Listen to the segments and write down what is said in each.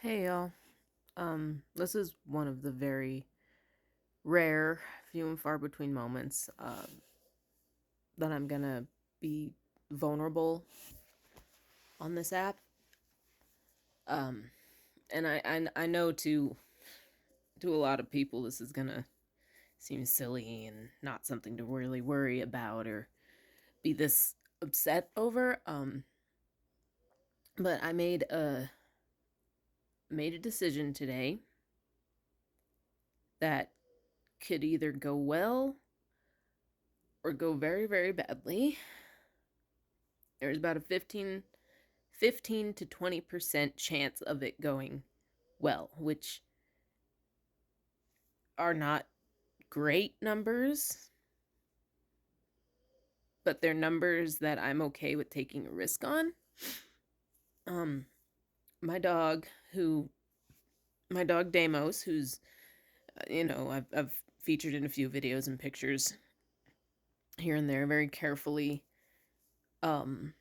Hey y'all. This is one of the very rare, few and far between moments that I'm gonna be vulnerable on this app. Um, and I know to a lot of people this is gonna seem silly and not something to really worry about or be this upset over. But I made a decision today that could either go well or go very, very badly. There's about a 15 to 20% chance of it going well, which are not great numbers, but they're numbers that I'm okay with taking a risk on. Um, my dog, who, my dog Damos, who's, I've featured in a few videos and pictures here and there, um,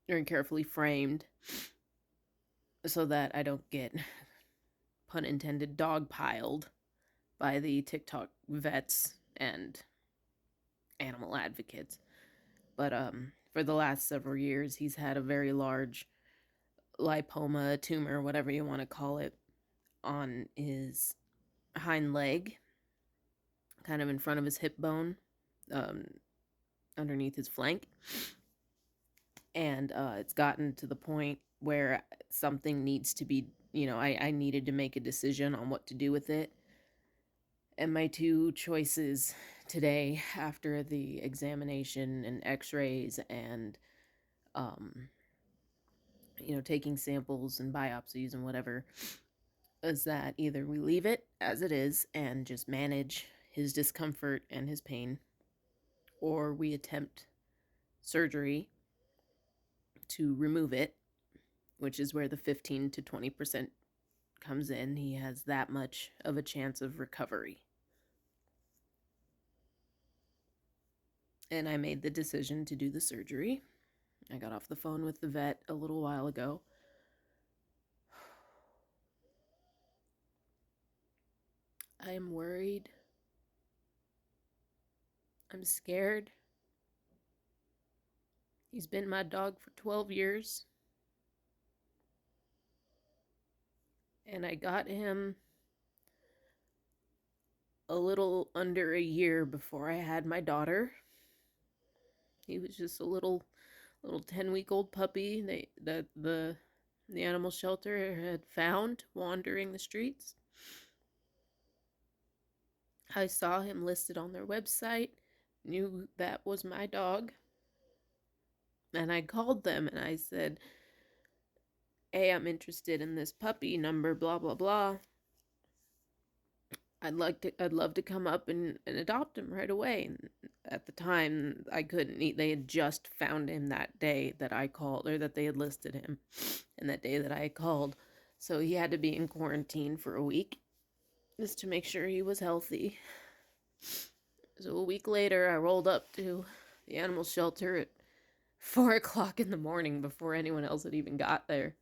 very carefully framed so that I don't get, pun intended, dog piled by the TikTok vets and animal advocates. But for the last several years, he's had a very large lipoma, tumor, whatever you want to call it, on his hind leg, kind of in front of his hip bone, um, underneath his flank. And it's gotten to the point where something needs to be, I needed to make a decision on what to do with it. And my two choices today, after the examination and x-rays and um, taking samples and biopsies and whatever, is that either we leave it as it is and just manage his discomfort and his pain, or we attempt surgery to remove it, which is where the 15 to 20% comes in. He has that much of a chance of recovery. And I made the decision to do the surgery. I got off the phone with the vet a little while ago. I am worried. I'm scared. He's been my dog for 12 years. And I got him a little under a year before I had my daughter. He was just a little 10-week-old puppy that the animal shelter had found wandering the streets. I saw him listed on their website, knew that was my dog, and I called them and I said, "Hey, I'm interested in this puppy, number blah blah blah. I'd love to come up and adopt him right away." And at the time I couldn't. They had just found him that day that I called, or that they had listed him, and that day that I called. So he had to be in quarantine for a week just to make sure he was healthy. So a week later I rolled up to the animal shelter at 4 o'clock in the morning before anyone else had even got there.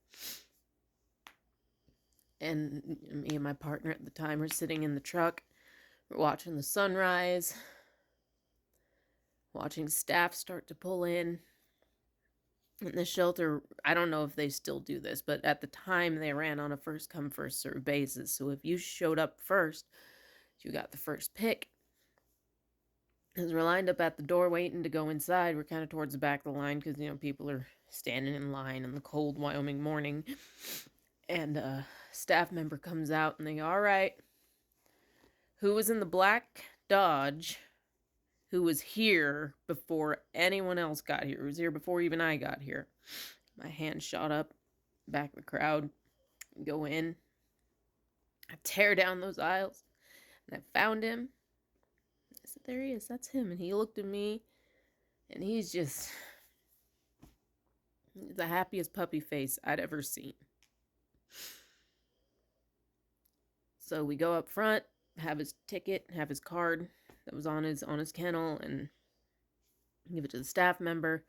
And me and my partner at the time were sitting in the truck. We're watching the sunrise, watching staff start to pull in. In the shelter, I don't know if they still do this, but at the time they ran on a first come, first served basis. So if you showed up first, you got the first pick. As we're lined up at the door waiting to go inside, we're kind of towards the back of the line because, people are standing in line in the cold Wyoming morning. And a staff member comes out and they go, "All right, who was in the black Dodge, who was here before anyone else got here, who was here before even I got here?" My hand shot up, back of the crowd, go in. I tear down those aisles, and I found him. I said, "There he is, that's him." And he looked at me, and he's just the happiest puppy face I'd ever seen. So we go up front, have his ticket, have his card that was on his kennel, and give it to the staff member.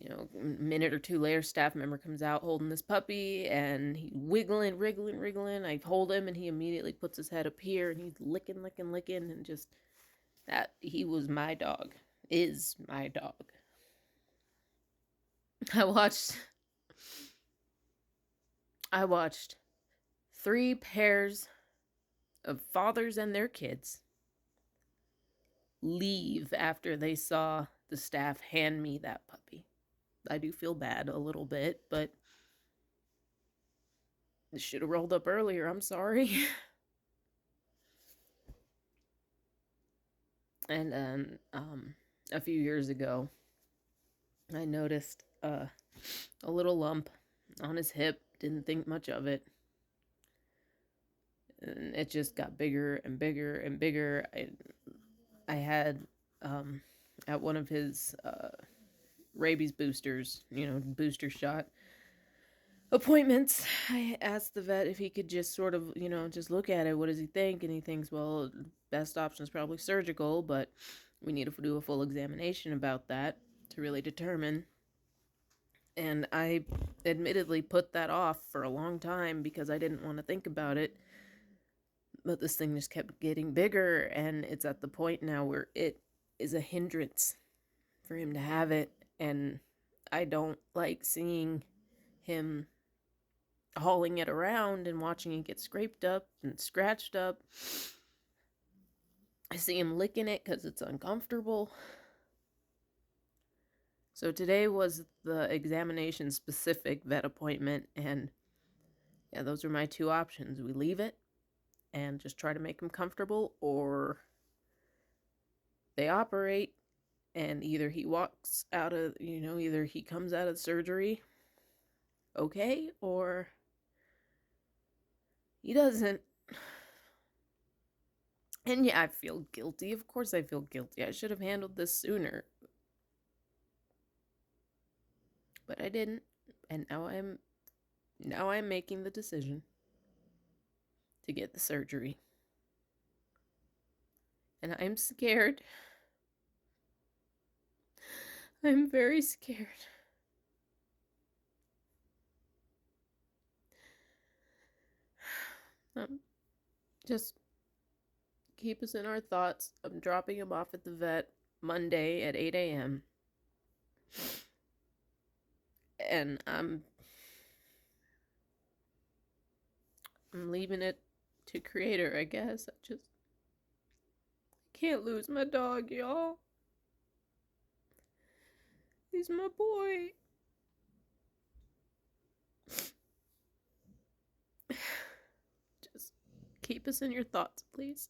A minute or two later, staff member comes out holding this puppy, and he's wiggling, wriggling. I hold him, and he immediately puts his head up here, and he's licking, and just that he was my dog, is my dog. I watched 3 pairs of fathers and their kids leave after they saw the staff hand me that puppy. I do feel bad a little bit, but it should have rolled up earlier. I'm sorry. And a few years ago, I noticed a little lump on his hip. Didn't think much of it. And it just got bigger and bigger and bigger. I had at one of his rabies boosters, booster shot appointments, I asked the vet if he could just sort of, just look at it. What does he think? And he thinks, well, best option is probably surgical, but we need to do a full examination about that to really determine. And I admittedly put that off for a long time because I didn't want to think about it. But this thing just kept getting bigger, and it's at the point now where it is a hindrance for him to have it. And I don't like seeing him hauling it around and watching it get scraped up and scratched up. I see him licking it because it's uncomfortable. So today was the examination specific vet appointment, and yeah, those are my 2 options. We leave it and just try to make him comfortable, or they operate and either he walks out of, either he comes out of surgery okay, or he doesn't. And yeah, I feel guilty. Of course I feel guilty. I should have handled this sooner. But I didn't. And now I'm making the decision to get the surgery. And I'm scared. I'm very scared. Just keep us in our thoughts. I'm dropping him off at the vet Monday at 8 a.m. And I'm leaving it to Creator, I guess. I just can't lose my dog, y'all. He's my boy. Just keep us in your thoughts, please.